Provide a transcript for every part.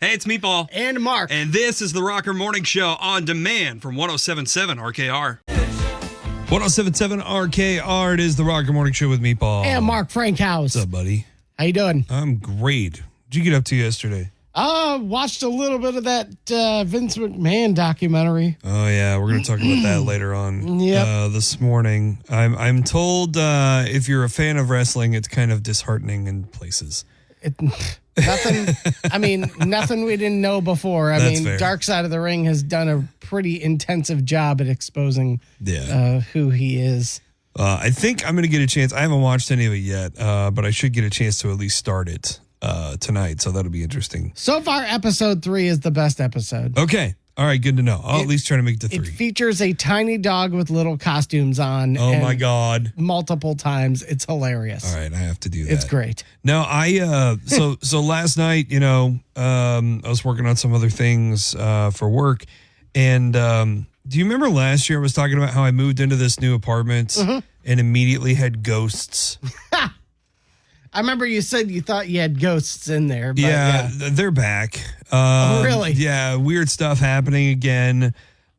Hey, it's Meatball. And Mark. And this is the Rocker Morning Show on demand from 107.7 RKR. 107.7 RKR, it is the Rocker Morning Show with Meatball. And Mark Frankhouse. What's up, buddy? How you doing? I'm great. What'd you get up to yesterday? Watched a little bit of that Vince McMahon documentary. Oh, yeah. We're going to talk about that later on this morning. I'm told if you're a fan of wrestling, it's kind of disheartening in places. Nothing we didn't know before. That's fair. Dark Side of the Ring has done a pretty intensive job at exposing who he is. I think I'm going to get a chance. I haven't watched any of it yet, but I should get a chance to at least start it tonight, so that'll be interesting. So far, episode 3 is the best episode. Okay. All right, good to know. I'll at least try to make it to 3. It features a tiny dog with little costumes on. Oh, my God. Multiple times. It's hilarious. All right, I have to do that. It's great. No, so last night, I was working on some other things for work, and do you remember last year I was talking about how I moved into this new apartment and immediately had ghosts? I remember you said you thought you had ghosts in there. But they're back. Really? Yeah, weird stuff happening again.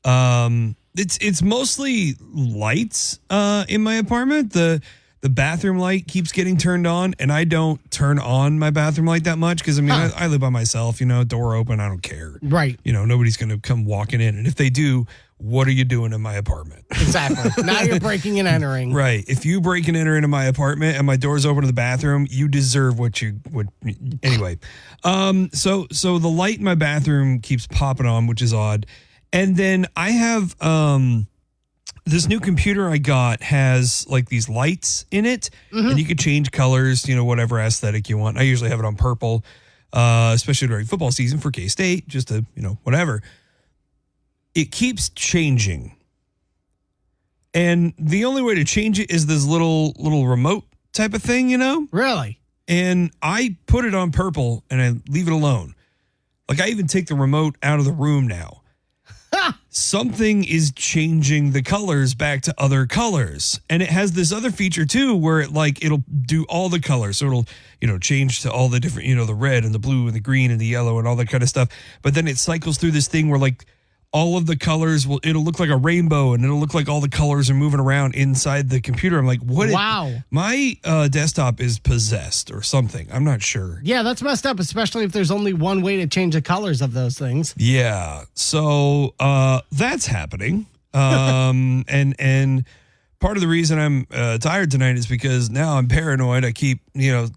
It's mostly lights in my apartment. The bathroom light keeps getting turned on, and I don't turn on my bathroom light that much because, I live by myself, door open, I don't care. Right. Nobody's going to come walking in. And if they do, what are you doing in my apartment? Exactly. Now you're breaking and entering. Right. If you break and enter into my apartment and my door's open to the bathroom, you deserve what you would. Anyway, so the light in my bathroom keeps popping on, which is odd. And then I have this new computer I got has like these lights in it, and you can change colors, whatever aesthetic you want. I usually have it on purple, especially during football season for K-State, just to, whatever. It keeps changing. And the only way to change it is this little remote type of thing, Really? And I put it on purple and I leave it alone. Like, I even take the remote out of the room now. Something is changing the colors back to other colors. And it has this other feature too, where it'll do all the colors. So it'll, change to all the different, the red and the blue and the green and the yellow and all that kind of stuff. But then it cycles through this thing where all of the colors it'll look like a rainbow, and it'll look like all the colors are moving around inside the computer. I'm like, what? Wow. My desktop is possessed or something. I'm not sure. Yeah, that's messed up, especially if there's only one way to change the colors of those things. Yeah. So that's happening. And part of the reason I'm tired tonight is because now I'm paranoid. I keep,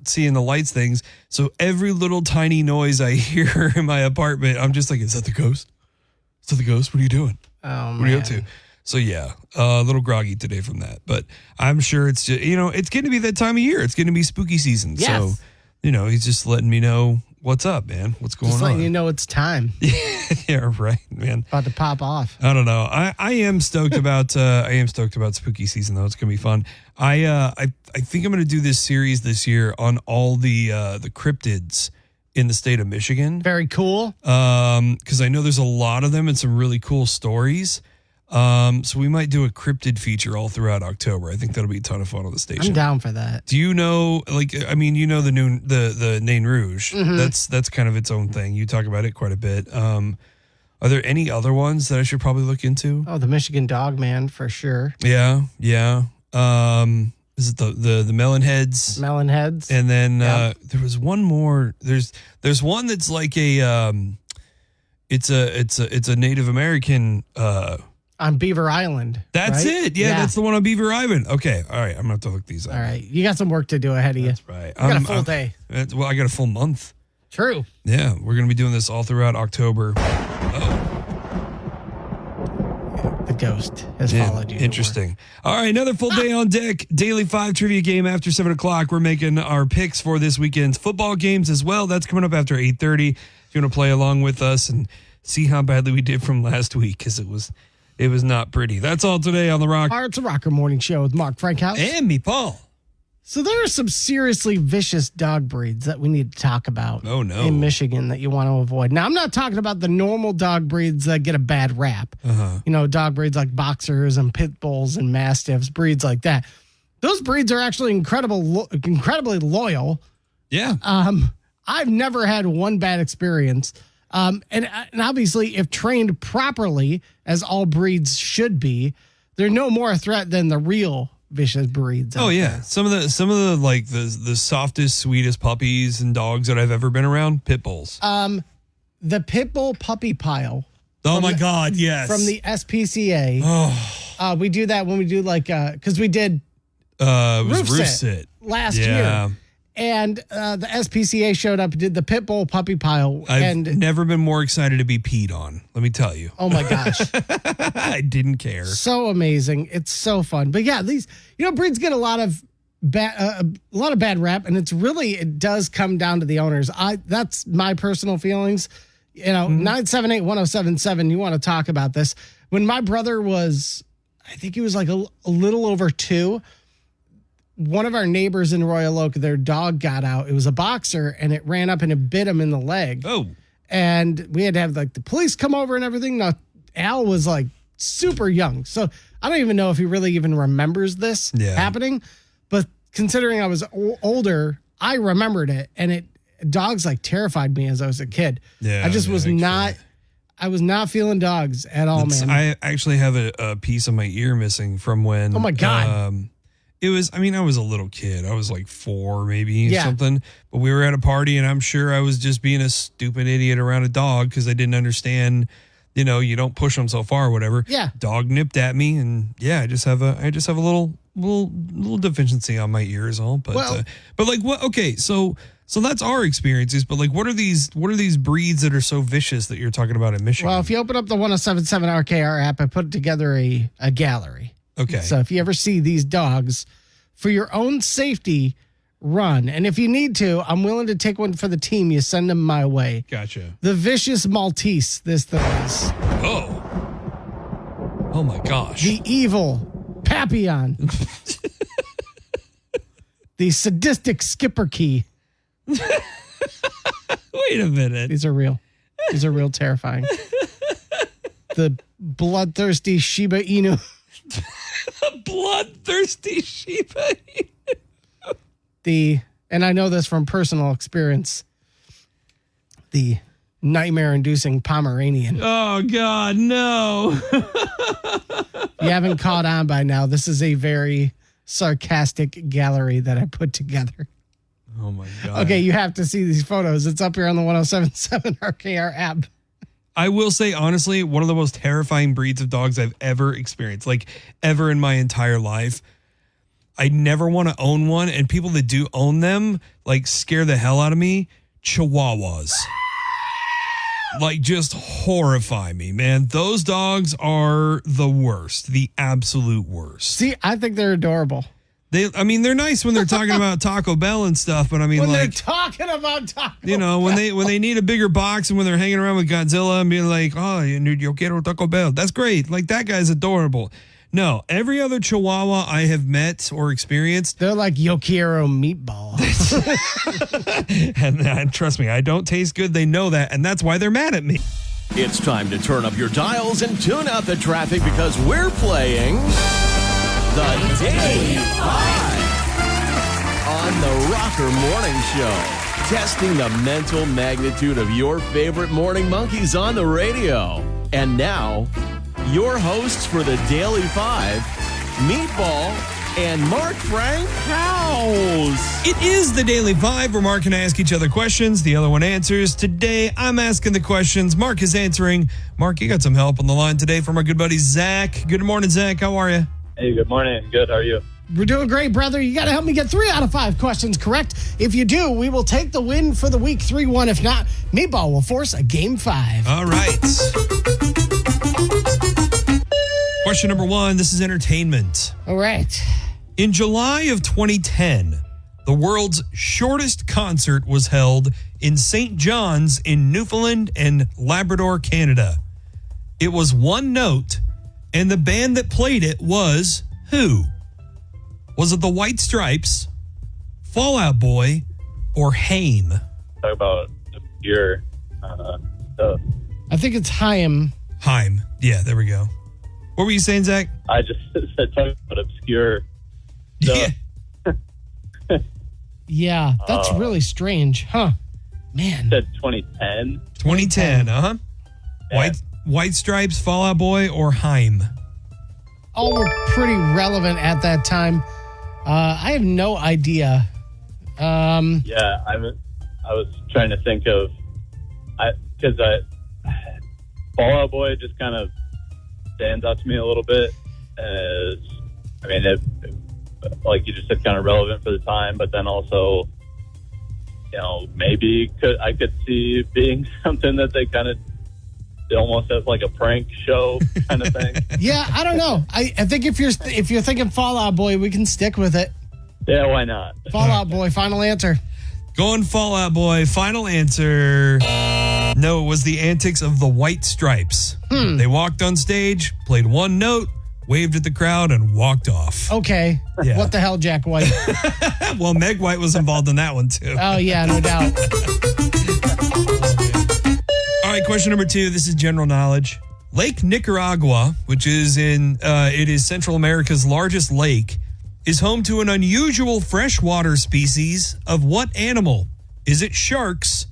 seeing the lights things. So every little tiny noise I hear in my apartment, I'm just like, is that the ghost? Is that the ghost? What are you doing? Oh, man. What are you up to? So, yeah, a little groggy today from that. But I'm sure it's just, it's going to be that time of year. It's going to be spooky season. Yes. So, he's just letting me know what's up, man. What's going on? Just letting you know it's time. Yeah, right, man. About to pop off. I don't know. I am stoked about spooky season, though. It's going to be fun. I think I'm going to do this series this year on all the cryptids in the state of Michigan. Very cool. Because I know there's a lot of them and some really cool stories. So we might do a cryptid feature all throughout October. I think that'll be a ton of fun on the station. I'm down for that. Do you know, the Nain Rouge? That's kind of its own thing. You talk about it quite a bit. Are there any other ones that I should probably look into? Oh, the Michigan Dog Man for sure. Yeah. Is it the melon heads? Melon heads. And then there was one more. There's one that's like a it's a Native American on Beaver Island. That's right? it. Yeah, that's the one on Beaver Island. Okay. All right. I'm gonna have to look these up. All right. You got some work to do ahead of you. That's right. You got a full day. Well, I got a full month. True. Yeah, we're gonna be doing this all throughout October. The ghost has followed you. Interesting. All right, another full day on deck. Daily 5 trivia game after 7 o'clock. We're making our picks for this weekend's football games as well. That's coming up after 8:30. If you want to play along with us and see how badly we did from last week, because it was not pretty. That's all today on The Rock. All right, it's a Rocker Morning Show with Mark Frankhouse. And me, Paul. So there are some seriously vicious dog breeds that we need to talk about in Michigan that you want to avoid. Now, I'm not talking about the normal dog breeds that get a bad rap. Dog breeds like boxers and pit bulls and mastiffs, breeds like that. Those breeds are actually incredibly loyal. Yeah. I've never had one bad experience. And obviously, if trained properly, as all breeds should be, they're no more a threat than the real vicious breeds. Oh yeah, some of the like the softest, sweetest puppies and dogs that I've ever been around, pit bulls. The pit bull puppy pile. Oh my God, yes. From the SPCA. Oh. We do that when we do because we did roof sit last year. And the SPCA showed up, did the pit bull puppy pile. I've never been more excited to be peed on. Let me tell you. Oh my gosh. I didn't care. So amazing. It's so fun. But yeah, these, breeds get a lot of bad rap, and it does come down to the owners. That's my personal feelings. 978-1077, you want to talk about this. When my brother was, I think he was like a little over 2, one of our neighbors in Royal Oak, their dog got out. It was a boxer, and it ran up and it bit him in the leg. Oh. And we had to have like the police come over and everything. Now, Al was like super young, so I don't even know if he really even remembers this happening. But considering I was older, I remembered it, and dogs like terrified me as I was a kid. Yeah, I just was not. I was not feeling dogs at all, man. I actually have a piece of my ear missing from when. Oh my God. It was, I was a little kid. I was like 4 maybe something, but we were at a party and I'm sure I was just being a stupid idiot around a dog because I didn't understand, you don't push them so far or whatever. Yeah. Dog nipped at me and I just have a little deficiency on my ear is all. But, but like what, okay. So that's our experiences, but like, what are these breeds that are so vicious that you're talking about in Michigan? Well, if you open up the 1077 RKR app, I put together a gallery. Okay. So if you ever see these dogs, for your own safety, run. And if you need to, I'm willing to take one for the team. You send them my way. Gotcha. The vicious Maltese, this thing is. Oh my gosh. The evil Papillon. The sadistic Skipper Key. Wait a minute. These are real. These are real terrifying. The bloodthirsty Shiba Inu. Bloodthirsty Shiba Inu. And I know this from personal experience, the nightmare-inducing Pomeranian. Oh, God, no. You haven't caught on by now. This is a very sarcastic gallery that I put together. Oh, my God. Okay, you have to see these photos. It's up here on the 1077 RKR app. I will say, honestly, one of the most terrifying breeds of dogs I've ever experienced, like ever in my entire life. I never want to own one, and people that do own them, like, scare the hell out of me. Chihuahuas. Like, just horrify me, man. Those dogs are the worst, the absolute worst. See, I think they're adorable. They're nice when they're talking about Taco Bell and stuff, but when they're talking about Taco Bell. when they need a bigger box and when they're hanging around with Godzilla and being like, oh, yo quiero Taco Bell. That's great. Like, that guy's adorable. No, every other Chihuahua I have met or experienced, they're like yo quiero Meatball. and trust me, I don't taste good. They know that, and that's why they're mad at me. It's time to turn up your dials and tune out the traffic because we're playing The Daily 5 on the Rocker Morning Show. Testing the mental magnitude of your favorite morning monkeys on the radio. And now, your hosts for The Daily 5, Meatball and Mark Frank House. It is The Daily 5 where Mark and I ask each other questions. The other one answers. Today, I'm asking the questions. Mark is answering. Mark, you got some help on the line today from our good buddy, Zach. Good morning, Zach. How are you? Hey, good morning. Good. How are you? We're doing great, brother. You got to help me get 3 out of 5 questions correct. If you do, we will take the win for the week 3-1. If not, Meatball will force a game 5. All right. Question number 1. This is entertainment. All right. In July of 2010, the world's shortest concert was held in St. John's in Newfoundland and Labrador, Canada. It was one note, and the band that played it was who? Was it the White Stripes, Fall Out Boy, or Haim? Talk about obscure stuff. I think it's Haim. Haim. Yeah, there we go. What were you saying, Zach? I just said talk about obscure stuff. Yeah. Yeah, that's really strange, huh? Man. said 2010. 2010, uh-huh. Yeah. White Stripes, Fall Out Boy, or Haim? All were pretty relevant at that time. I have no idea. Yeah, I was trying to think of, because Fall Out Boy just kind of stands out to me a little bit as, I mean, it, like you just said, kind of relevant for the time, but then also, you know, maybe I could see being something that they kind of almost as like a prank show kind of thing. Yeah, I don't know. I think if you're thinking Fall Out Boy, we can stick with it. Yeah, why not? Fall Out Boy, final answer. Going Fall Out Boy, final answer. No, it was the antics of the White Stripes. They walked on stage, played one note, waved at the crowd, and walked off. Okay. Yeah. What the hell, Jack White? Well, Meg White was involved in that one, too. Oh, yeah, no doubt. All right, question number 2. This is general knowledge. Lake Nicaragua, which is it is Central America's largest lake, is home to an unusual freshwater species of what animal? Is it sharks,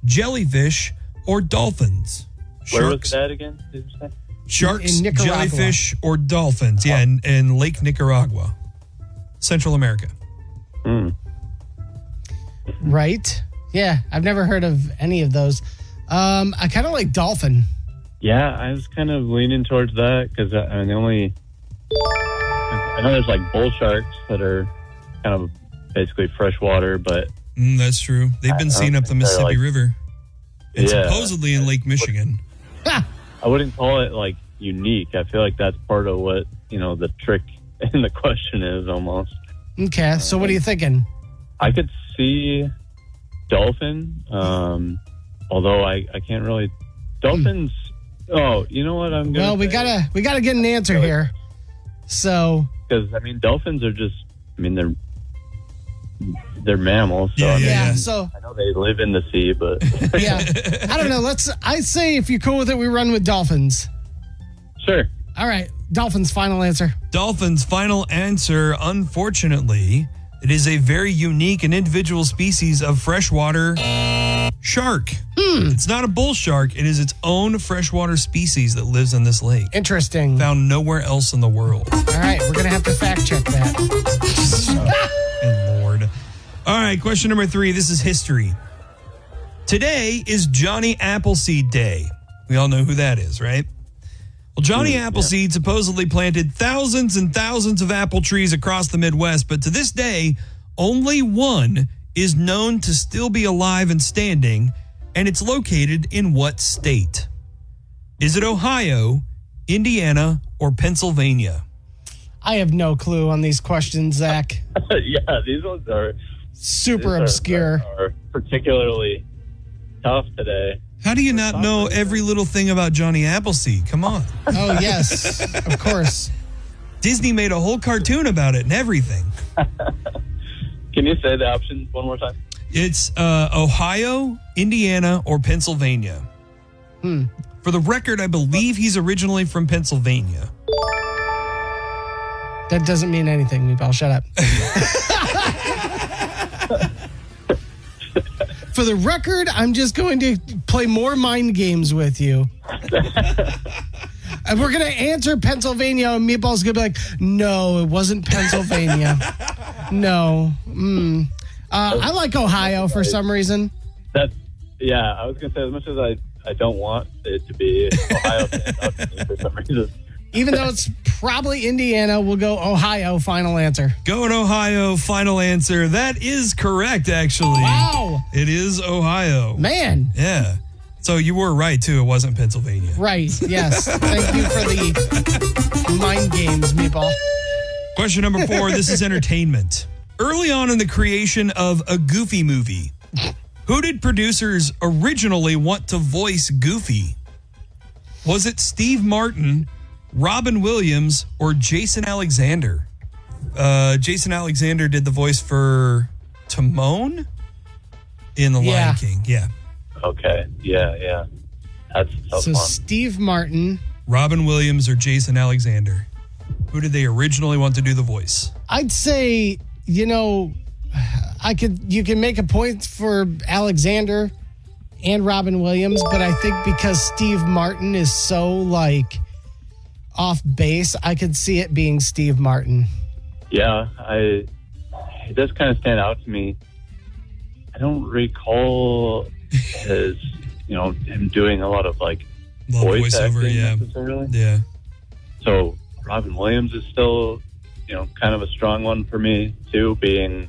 jellyfish, or dolphins? Where was Sharks, that again? Did you say? sharks, In Nicaragua. jellyfish, or dolphins? Yeah, in Lake Nicaragua, Central America. Right. Yeah, I've never heard of any of those. I kind of like dolphin. Yeah, I was kind of leaning towards that because I know there's like bull sharks that are kind of basically freshwater, but That's true. They've been seen up the Mississippi River. And supposedly in Lake Michigan. Ha! I wouldn't call it like unique. I feel like that's part of what, you know, the trick in the question is almost. Okay, so what are you thinking? I could see dolphin, although I can't really. Dolphins. Oh, you know what I'm gonna. Well, we gotta get an answer here. So, because I mean, dolphins are just. I mean, they're mammals. So Yeah. So I know they live in the sea, but yeah, I don't know. I say if you're cool with it, we run with dolphins. sure. All right, dolphins. Final answer. Dolphins' final answer, unfortunately, it is a very unique and individual species of freshwater shark. It's not a bull shark. It is its own freshwater species that lives in this lake. Interesting. Found nowhere else in the world. All right, we're gonna have to fact check that. And Lord. All right, question number 3. This is history. Today is Johnny Appleseed Day. We all know who that is, right? Well, Johnny Appleseed supposedly planted thousands and thousands of apple trees across the Midwest, but to this day, only one is known to still be alive and standing, and it's located in what state? Is it Ohio, Indiana, or Pennsylvania? I have no clue on these questions, Zach. Yeah, these ones are Super obscure. Are particularly tough today. How do you not know every little thing about Johnny Appleseed? Come on. Oh, yes, of course. Disney made a whole cartoon about it and everything. Can you say the options one more time? It's Ohio, Indiana, or Pennsylvania. For the record, I believe he's originally from Pennsylvania. That doesn't mean anything, Meatball. Shut up. For the record, I'm just going to play more mind games with you. And we're going to answer Pennsylvania, and Meatball's going to be like, no, it wasn't Pennsylvania. No. I like Ohio for some reason. I was going to say, as much as I don't want it to be Ohio for some reason. Even though it's probably Indiana, we'll go Ohio, final answer. Going Ohio, final answer. That is correct, actually. Wow. It is Ohio. Man. Yeah. So you were right, too. It wasn't Pennsylvania. Right, yes. Thank you for the mind games, Meatball. Question number 4. This is entertainment. Early on in the creation of a Goofy movie, who did producers originally want to voice Goofy? Was it Steve Martin, Robin Williams, or Jason Alexander? Jason Alexander did the voice for Timon in The Lion King. Yeah. Okay. Yeah. That's a tough So one. Steve Martin. Robin Williams or Jason Alexander? Who did they originally want to do the voice? I'd say, you can make a point for Alexander and Robin Williams, but I think because Steve Martin is so like off base, I could see it being Steve Martin. Yeah, it does kind of stand out to me. I don't recall his, him doing a lot of like voiceover, necessarily. Yeah. So Robin Williams is still, kind of a strong one for me too, being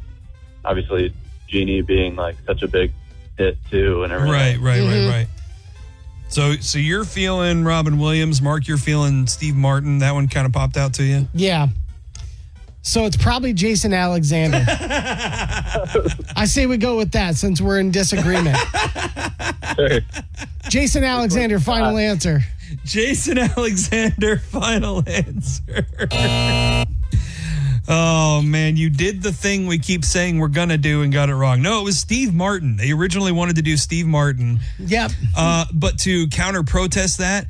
obviously Genie being like such a big hit too and everything. Right. So you're feeling Robin Williams, Mark, you're feeling Steve Martin. That one kind of popped out to you? Yeah. So it's probably Jason Alexander. I say we go with that since we're in disagreement. Sure. Jason Alexander, final answer. Jason Alexander, final answer. Oh, man, you did the thing we keep saying we're going to do and got it wrong. No, it was Steve Martin. They originally wanted to do Steve Martin. Yep. But to counter-protest that,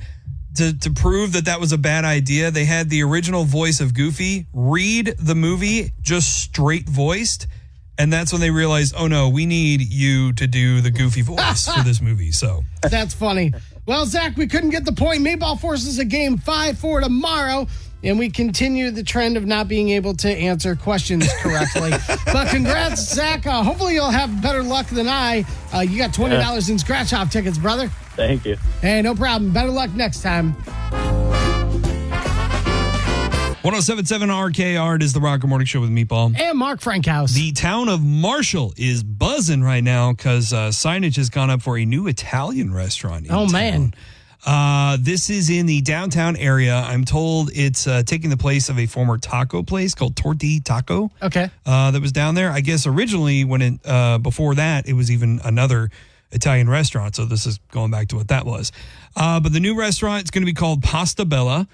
to prove that was a bad idea, they had the original voice of Goofy read the movie just straight voiced. And that's when they realized, oh, no, we need you to do the Goofy voice for this movie. So that's funny. Well, Zach, we couldn't get the point. Meatball forces a game 5 for tomorrow. And we continue the trend of not being able to answer questions correctly. But congrats, Zach. Hopefully you'll have better luck than I. You got $20 in scratch-off tickets, brother. Thank you. Hey, no problem. Better luck next time. 107.7 RKR is the Rocker Morning Show with Meatball. And Mark Frankhouse. The town of Marshall is buzzing right now because signage has gone up for a new Italian restaurant in town. Man. This is in the downtown area. I'm told it's taking the place of a former taco place called Torti Taco. Okay. That was down there. I guess originally before that, it was even another Italian restaurant. So this is going back to what that was. But the new restaurant is going to be called Pasta Bella.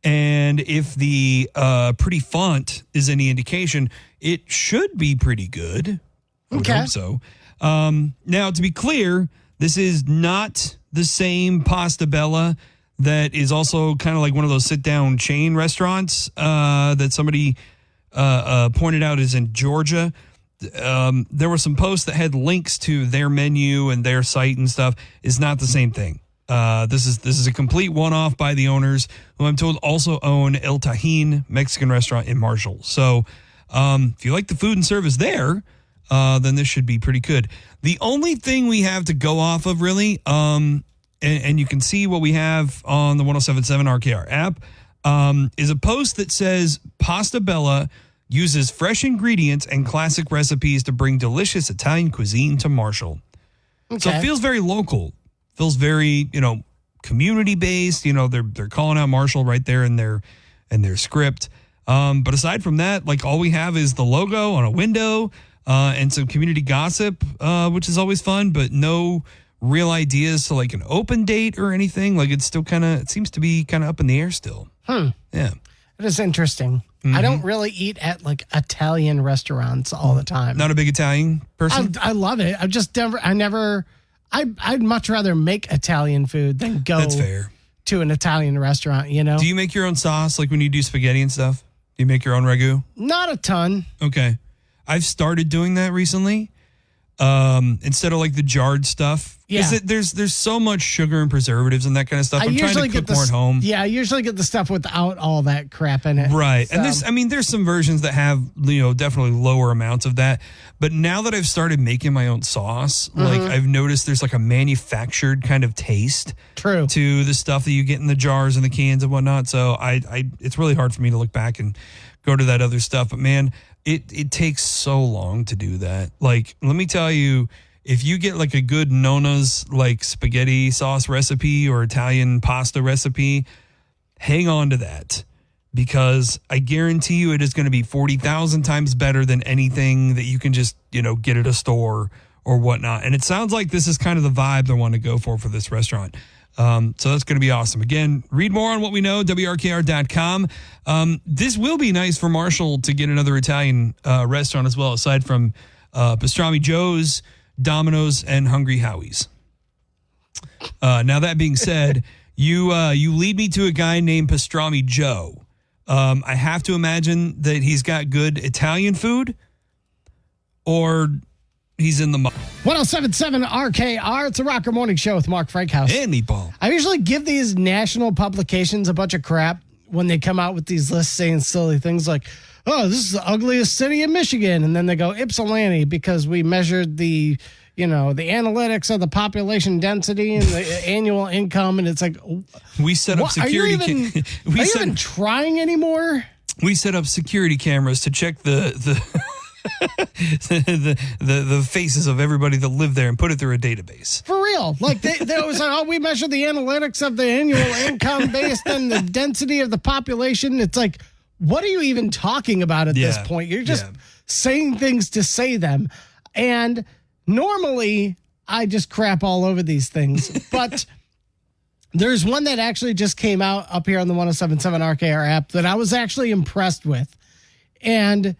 And if the pretty font is any indication, it should be pretty good. I would hope so. Now, to be clear, this is not the same Pasta Bella that is also kind of like one of those sit-down chain restaurants that somebody pointed out is in Georgia. There were some posts that had links to their menu and their site and stuff. It's not the same thing. This is a complete one-off by the owners, who I'm told also own El Tajín Mexican restaurant in Marshall. So if you like the food and service there, then this should be pretty good. The only thing we have to go off of, really, and you can see what we have on the 107.7 RKR app, is a post that says Pasta Bella uses fresh ingredients and classic recipes to bring delicious Italian cuisine to Marshall. Okay. So it feels very local. Feels very, community-based. They're calling out Marshall right there in their script. But aside from that, like, all we have is the logo on a window, and some community gossip, which is always fun, but no real ideas to like an open date or anything. Like, it's still it seems to be kind of up in the air still. Yeah. It is interesting. Mm-hmm. I don't really eat at like Italian restaurants all the time. Not a big Italian person? I love it. I'd much rather make Italian food than go That's fair. To an Italian restaurant, Do you make your own sauce, like when you do spaghetti and stuff? Do you make your own ragu? Not a ton. Okay. I've started doing that recently. Instead of like the jarred stuff. Yeah. There's so much sugar and preservatives and that kind of stuff. I'm trying to cook more at home. Yeah, I usually get the stuff without all that crap in it. Right. So. And there's some versions that have, definitely lower amounts of that. But now that I've started making my own sauce, like I've noticed there's like a manufactured kind of taste to the stuff that you get in the jars and the cans and whatnot. So it's really hard for me to look back and go to that other stuff. But man, it takes so long to do that. Like, let me tell you, if you get like a good Nona's like spaghetti sauce recipe or Italian pasta recipe, hang on to that, because I guarantee you it is going to be 40,000 times better than anything that you can just, get at a store or whatnot. And it sounds like this is kind of the vibe they want to go for this restaurant. So that's going to be awesome. Again, read more on what we know, WRKR.com. This will be nice for Marshall to get another Italian restaurant as well, aside from Pastrami Joe's, Domino's, and Hungry Howie's. Now, that being said, you lead me to a guy named Pastrami Joe. I have to imagine that he's got good Italian food, or He's in the 1077 RKR. It's a Rocker Morning Show with Mark Frankhouse. And Meatball. I usually give these national publications a bunch of crap when they come out with these lists saying silly things like, oh, this is the ugliest city in Michigan. And then they go Ypsilanti because we measured the analytics of the population density and the annual income. And it's like, we set up security. Are you even trying anymore? We set up security cameras to check the faces of everybody that lived there and put it through a database. For real. Like they always say, oh, we measure the analytics of the annual income based on the density of the population. It's like, what are you even talking about at this point? You're just saying things to say them. And normally I just crap all over these things, but there's one that actually just came out up here on the 1077 RKR app that I was actually impressed with. And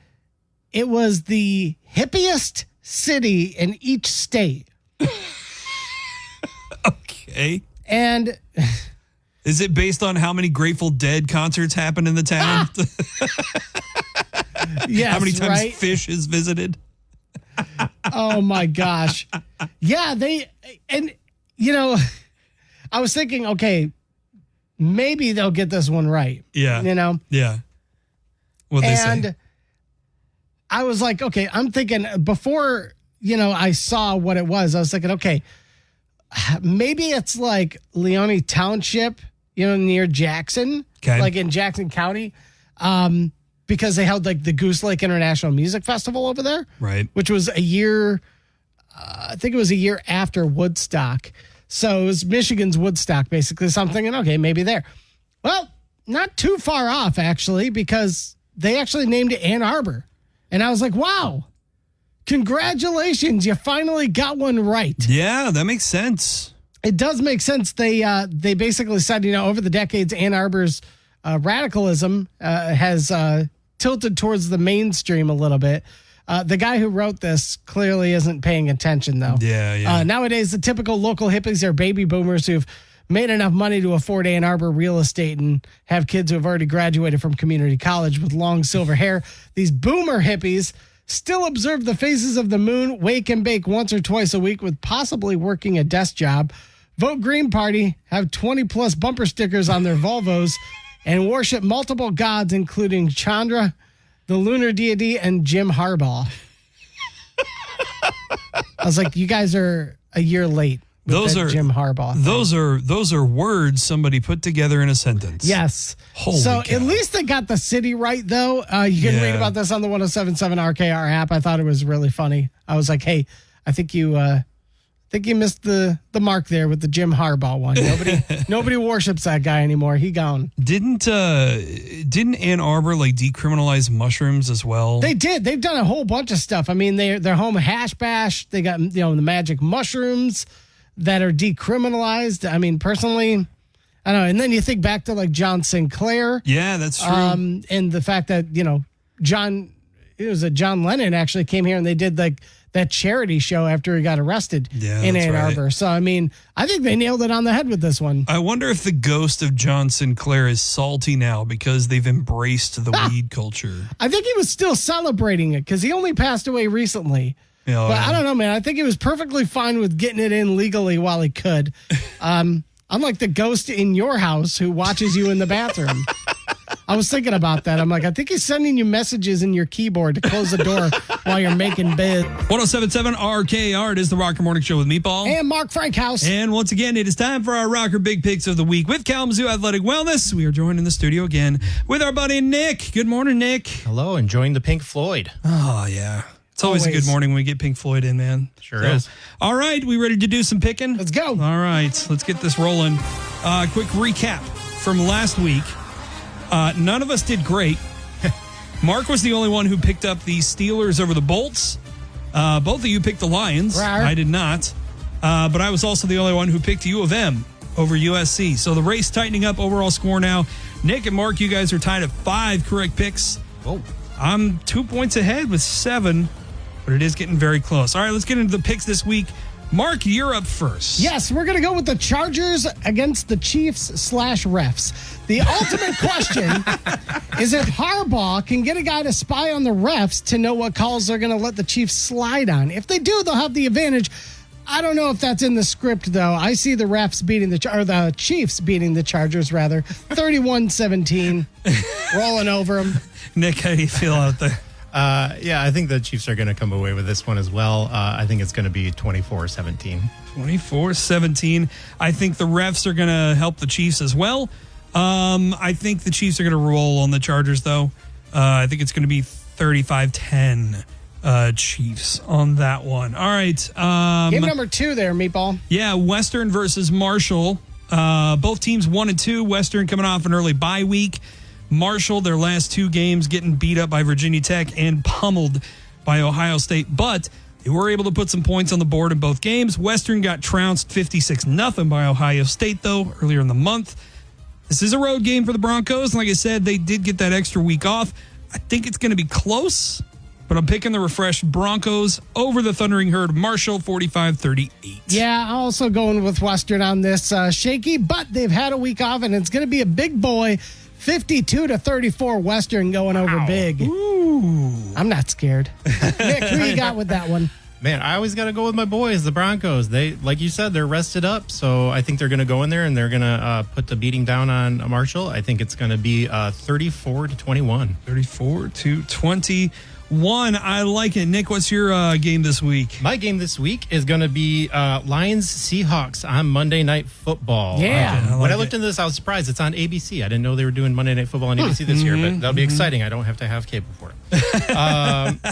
it was the hippiest city in each state. Okay. And is it based on how many Grateful Dead concerts happen in the town? Yes, how many times Fish is visited? Oh my gosh. Yeah, I was thinking, okay, maybe they'll get this one right. Yeah. Yeah. What'd they say? I was like, okay, I'm thinking before, I saw what it was, I was thinking, okay, maybe it's like Leone Township, near Jackson, like in Jackson County, because they held like the Goose Lake International Music Festival over there. Right. Which was a year, I think it was a year after Woodstock. So it was Michigan's Woodstock, basically. So I'm thinking, okay, maybe there. Well, not too far off, actually, because they actually named it Ann Arbor. And I was like, wow, congratulations. You finally got one right. Yeah, that makes sense. It does make sense. They basically said, over the decades, Ann Arbor's radicalism has tilted towards the mainstream a little bit. The guy who wrote this clearly isn't paying attention, though. Yeah. Nowadays, the typical local hippies are baby boomers who've made enough money to afford Ann Arbor real estate and have kids who have already graduated from community college with long silver hair. These boomer hippies still observe the phases of the moon, wake and bake once or twice a week with possibly working a desk job, vote Green Party, have 20-plus bumper stickers on their Volvos, and worship multiple gods, including Chandra, the lunar deity, and Jim Harbaugh. I was like, you guys are a year late. Those are Jim Harbaugh. Those are words somebody put together in a sentence. Yes. Holy so cow. At least they got the city right, though. You can read about this on the 1077 RKR app. I thought it was really funny. I was like, hey, I think you missed the mark there with the Jim Harbaugh one. Nobody worships that guy anymore. He gone. Didn't Ann Arbor like decriminalize mushrooms as well? They did. They've done a whole bunch of stuff. I mean, they're home of hash bash. They got the magic mushrooms that are decriminalized. I mean, personally, I don't know. And then you think back to like John Sinclair. Yeah, that's true. And the fact that John Lennon actually came here and they did like that charity show after he got arrested in Ann Arbor. So, I mean, I think they nailed it on the head with this one. I wonder if the ghost of John Sinclair is salty now because they've embraced the weed culture. I think he was still celebrating it because he only passed away recently. But I don't know, man. I think he was perfectly fine with getting it in legally while he could. Unlike the ghost in your house who watches you in the bathroom. I was thinking about that. I'm like, I think he's sending you messages in your keyboard to close the door while you're making bed. 1077 RKR. It is the Rocker Morning Show with Meatball. And Mark Frankhouse. And once again, it is time for our Rocker Big Picks of the Week with Kalamazoo Athletic Wellness. We are joined in the studio again with our buddy Nick. Good morning, Nick. Hello, enjoying the Pink Floyd. Oh, yeah. It's always a good morning when we get Pink Floyd in, man. Sure is. All right, we ready to do some picking? Let's go. All right, let's get this rolling. Quick recap from last week. None of us did great. Mark was the only one who picked up the Steelers over the Bolts. Both of you picked the Lions. Rawr. I did not. But I was also the only one who picked U of M over USC. So the race tightening up, overall score now. Nick and Mark, you guys are tied at 5 correct picks. Oh. I'm 2 points ahead with 7. But it is getting very close. All right, let's get into the picks this week. Mark, you're up first. Yes, we're going to go with the Chargers against the Chiefs/refs. The ultimate question is if Harbaugh can get a guy to spy on the refs to know what calls they're going to let the Chiefs slide on. If they do, they'll have the advantage. I don't know if that's in the script, though. I see the refs beating the Chiefs beating the Chargers, rather. 31-17, rolling over them. Nick, how do you feel out there? I think the Chiefs are going to come away with this one as well. I think it's going to be 24-17. 24-17. I think the refs are going to help the Chiefs as well. I think the Chiefs are going to roll on the Chargers, though. I think it's going to be 35-10 Chiefs on that one. All right. Game number 2 there, Meatball. Yeah, Western versus Marshall. Both teams 1-2. Western coming off an early bye week. Marshall, their last 2 games, getting beat up by Virginia Tech and pummeled by Ohio State. But they were able to put some points on the board in both games. Western got trounced 56-0 by Ohio State, though, earlier in the month. This is a road game for the Broncos. Like I said, they did get that extra week off. I think it's going to be close, but I'm picking the refreshed Broncos over the Thundering Herd Marshall, 45-38. Yeah, also going with Western on this. Shaky, but they've had a week off, and it's going to be a big boy. 52-34 Western going over big. Ooh. I'm not scared. Nick, who you got with that one? Man, I always got to go with my boys, the Broncos. They, like you said, they're rested up, so I think they're going to go in there and they're going to put the beating down on Marshall. I think it's going to be 34-21. 34-21. I like it. Nick, what's your game this week? My game this week is going to be Lions-Seahawks on Monday Night Football. Yeah. When I looked into this, I was surprised. It's on ABC. I didn't know they were doing Monday Night Football on ABC this year, but that'll be exciting. I don't have to have cable for it.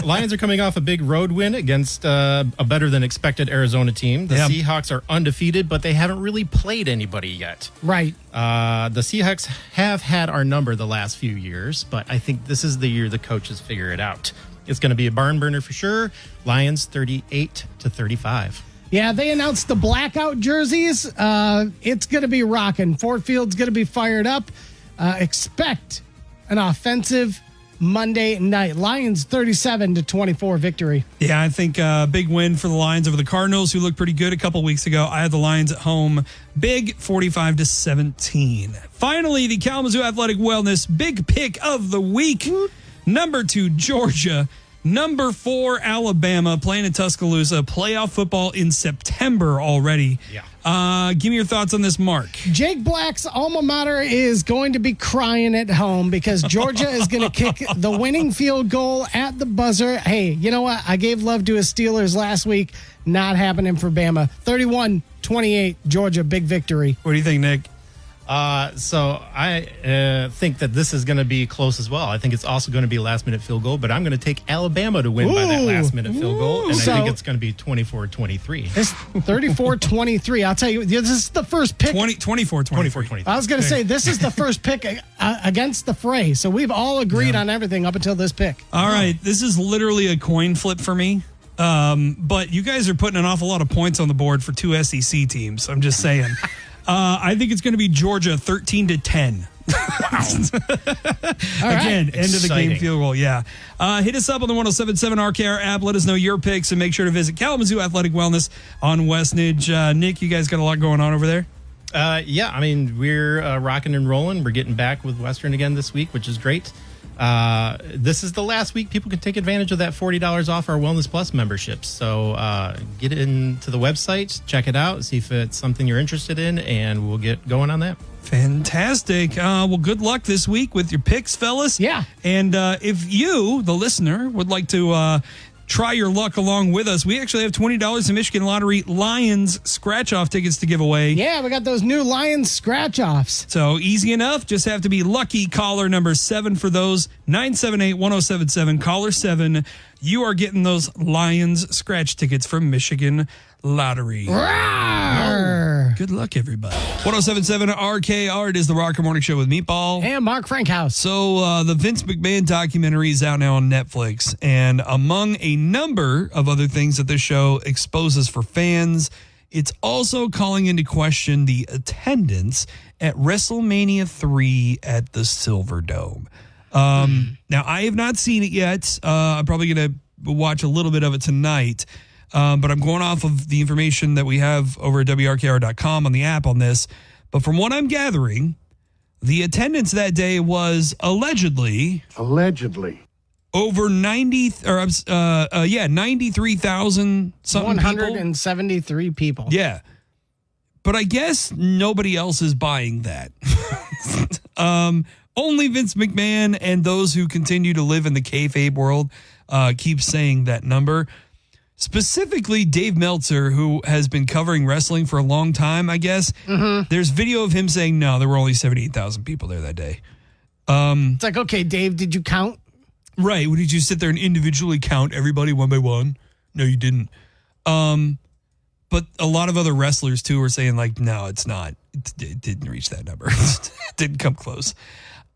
Lions are coming off a big road win against a better-than-expected Arizona team. The Seahawks are undefeated, but they haven't really played anybody yet. Right. The Seahawks have had our number the last few years, but I think this is the year the coaches figure it out. It's going to be a barn burner for sure. Lions 38-35. Yeah, they announced the blackout jerseys. It's going to be rocking. Ford Field's going to be fired up. Expect an offensive Monday night. Lions 37-24 victory. Yeah, I think a big win for the Lions over the Cardinals, who looked pretty good a couple weeks ago. I had the Lions at home, big 45-17. Finally, the Kalamazoo Athletic Wellness big pick of the week. Number 2, Georgia. Number 4, Alabama, playing in Tuscaloosa. Playoff football in September already. Yeah. Give me your thoughts on this, Mark. Jake Black's alma mater is going to be crying at home because Georgia is going to kick the winning field goal at the buzzer. Hey, you know what? I gave love to his Steelers last week. Not happening for Bama. 31-28, Georgia, big victory. What do you think, Nick? So I think that this is going to be close as well. I think it's also going to be a last-minute field goal, but I'm going to take Alabama to win by that last-minute field goal, and I think it's going to be 24-23. It's 34-23. I'll tell you, this is the first pick. 24-23. I was going to say, this is the first pick against the fray, so we've all agreed on everything up until this pick. All right, this is literally a coin flip for me. But you guys are putting an awful lot of points on the board for 2 SEC teams. I'm just saying. I think it's going to be Georgia 13-10. Wow. Again, end of the game field goal. Yeah. Hit us up on the 107.7 RKR app. Let us know your picks and make sure to visit Kalamazoo Athletic Wellness on Westnedge. Nick, you guys got a lot going on over there? Yeah, I mean, we're rocking and rolling. We're getting back with Western again this week, which is great. This is the last week people can take advantage of that $40 off our Wellness Plus memberships. So get into the website, check it out, see if it's something you're interested in, and we'll get going on that. Fantastic. Well, good luck this week with your picks, fellas. Yeah. And if you, the listener, would like to try your luck along with us, we actually have $20 in Michigan Lottery Lions scratch-off tickets to give away. Yeah, we got those new Lions scratch-offs. So easy enough. Just have to be lucky caller number 7 for those. 978-1077, caller 7. You are getting those Lions scratch tickets from Michigan Lottery. Rawr. Good luck, everybody. 107.7 RKR. It is the Rocker Morning Show with Meatball. And Mark Frankhouse. So the Vince McMahon documentary is out now on Netflix. And among a number of other things that this show exposes for fans, it's also calling into question the attendance at WrestleMania 3 at the Silverdome. Now, I have not seen it yet. I'm probably going to watch a little bit of it tonight. But I'm going off of the information that we have over at WRKR.com on the app on this. But from what I'm gathering, the attendance that day was allegedly over 93,000 something 173 people. Yeah. But I guess nobody else is buying that. Only Vince McMahon and those who continue to live in the kayfabe world keep saying that number. Specifically, Dave Meltzer, who has been covering wrestling for a long time, I guess. Mm-hmm. There's video of him saying, no, there were only 78,000 people there that day. It's like, okay, Dave, did you count? Right. Did you sit there and individually count everybody one by one? No, you didn't. But a lot of other wrestlers, too, were saying, like, no, it's not. It didn't reach that number. It didn't come close.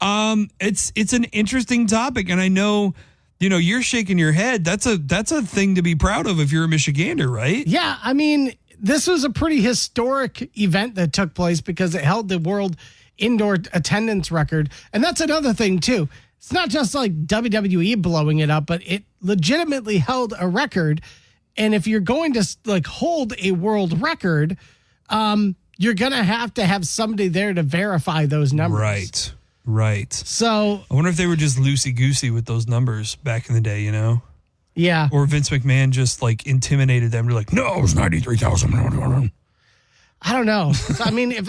It's an interesting topic, and I know, you're shaking your head. That's a thing to be proud of if you're a Michigander, right? Yeah, I mean, this was a pretty historic event that took place because it held the world indoor attendance record. And that's another thing, too. It's not just like WWE blowing it up, but it legitimately held a record. And if you're going to like hold a world record, you're going to have somebody there to verify those numbers. Right. So I wonder if they were just loosey-goosey with those numbers back in the day, Yeah. Or Vince McMahon just like intimidated them to like, no, it was 93,000. I don't know. So, I mean, if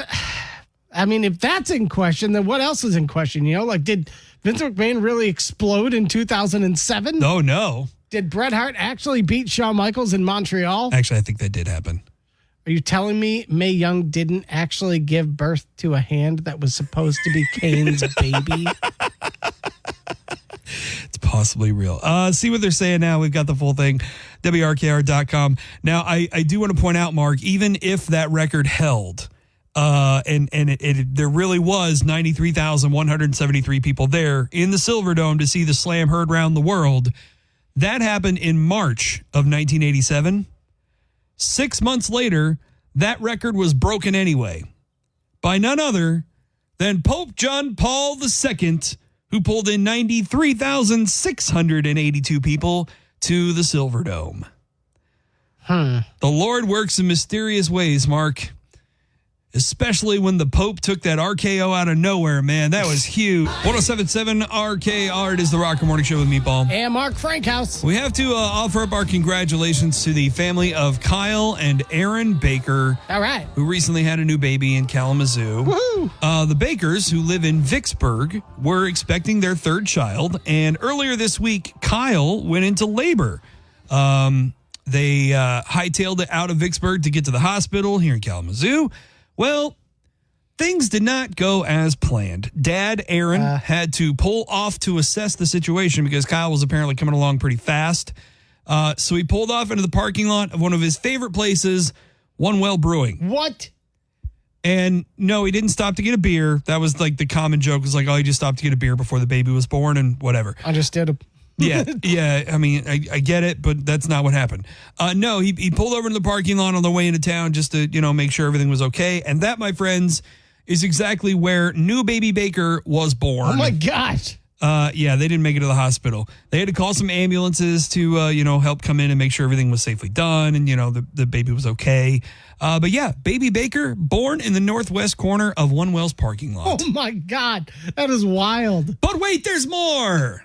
that's in question, then what else is in question? Like did Vince McMahon really explode in 2007? Oh, no. Did Bret Hart actually beat Shawn Michaels in Montreal? Actually, I think that did happen. Are you telling me Mae Young didn't actually give birth to a hand that was supposed to be Kane's baby? It's possibly real. See what they're saying now. We've got the full thing, WRKR.com. Now, I do want to point out, Mark, even if that record held, and there really was 93,173 people there in the Silverdome to see the Slam heard around the world. That happened in March of 1987. 6 months later, that record was broken anyway by none other than Pope John Paul II, who pulled in 93,682 people to the Silverdome. The Lord works in mysterious ways, Mark. Especially when the Pope took that RKO out of nowhere, man. That was huge. 107.7 RKR. It is the Rocker Morning Show with Meatball. And Mark Frankhouse. We have to offer up our congratulations to the family of Kyle and Aaron Baker. All right. Who recently had a new baby in Kalamazoo. Woohoo! The Bakers, who live in Vicksburg, were expecting their third child. And earlier this week, Kyle went into labor. They hightailed it out of Vicksburg to get to the hospital here in Kalamazoo. Well, things did not go as planned. Dad, Aaron, had to pull off to assess the situation because Kyle was apparently coming along pretty fast. So he pulled off into the parking lot of one of his favorite places, One Well Brewing. What? And no, he didn't stop to get a beer. That was like the common joke was like, oh, he just stopped to get a beer before the baby was born and whatever. Understood. Yeah. I mean, I get it, but that's not what happened. No, he pulled over to the parking lot on the way into town just to, make sure everything was okay. And that, my friends, is exactly where new baby Baker was born. Oh, my gosh. Yeah, they didn't make it to the hospital. They had to call some ambulances to, help come in and make sure everything was safely done and, the baby was okay. But yeah, baby Baker born in the northwest corner of One Well's parking lot. Oh, my God. That is wild. But wait, there's more.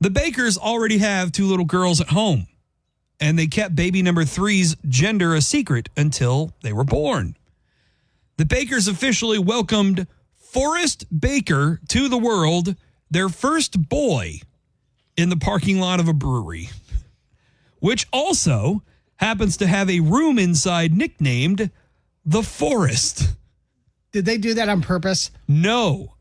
The Bakers already have two little girls at home, and they kept baby number 3's gender a secret until they were born. The Bakers officially welcomed Forrest Baker to the world, their first boy, in the parking lot of a brewery, which also happens to have a room inside nicknamed the Forest. Did they do that on purpose? No.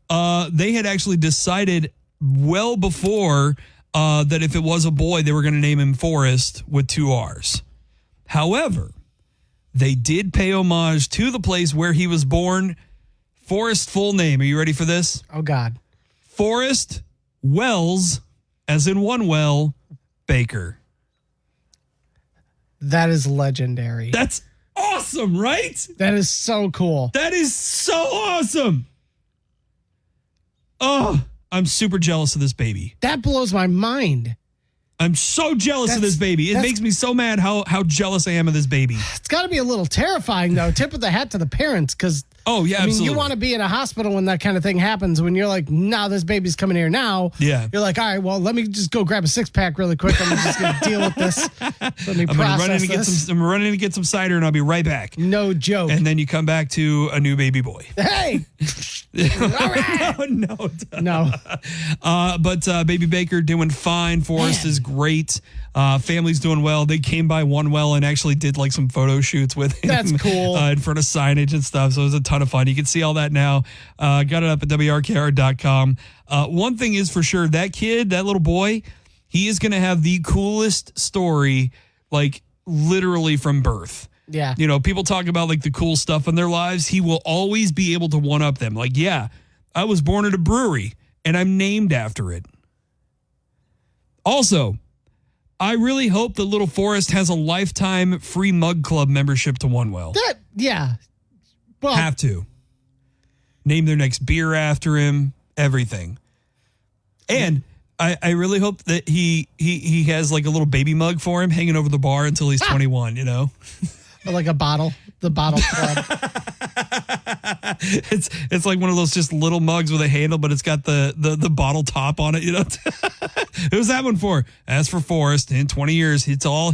They had actually decided well before that if it was a boy, they were going to name him Forrest with 2 R's. However, they did pay homage to the place where he was born. Forrest's full name. Are you ready for this? Oh, God. Forrest Wells, as in One Well, Baker. That is legendary. That's awesome, right? That is so cool. That is so awesome. Oh, I'm super jealous of this baby. That blows my mind. I'm so jealous of this baby. It makes me so mad how jealous I am of this baby. It's got to be a little terrifying, though. Tip of the hat to the parents, because absolutely. You want to be in a hospital when that kind of thing happens. When you're like, "No, this baby's coming here now." Yeah, you're like, "All right, well, let me just go grab a 6-pack really quick. I'm just going to deal with this. Let me process this. I'm running to get some cider, and I'll be right back." No joke. And then you come back to a new baby boy. Hey, all right. No. But Baby Baker doing fine. Forrest is great. Family's doing well. They came by one well and actually did like some photo shoots with him. That's cool. In front of signage and stuff. So it was a ton of fun. You can see all that now. Got it up at WRKR.com. One thing is for sure, that kid, that little boy, he is going to have the coolest story, like literally from birth. Yeah. You know, people talk about like the cool stuff in their lives. He will always be able to one up them. Like, yeah, I was born at a brewery and I'm named after it. Also, I really hope that little Forrest has a lifetime free mug club membership to OneWell. Yeah. Well, have to. Name their next beer after him, everything. And I really hope that he has like a little baby mug for him hanging over the bar until he's 21, you know? Like a bottle, the bottle club. It's like one of those just little mugs with a handle, but it's got the bottle top on it, you know? Who's that one for? As for Forrest, in 20 years, it's all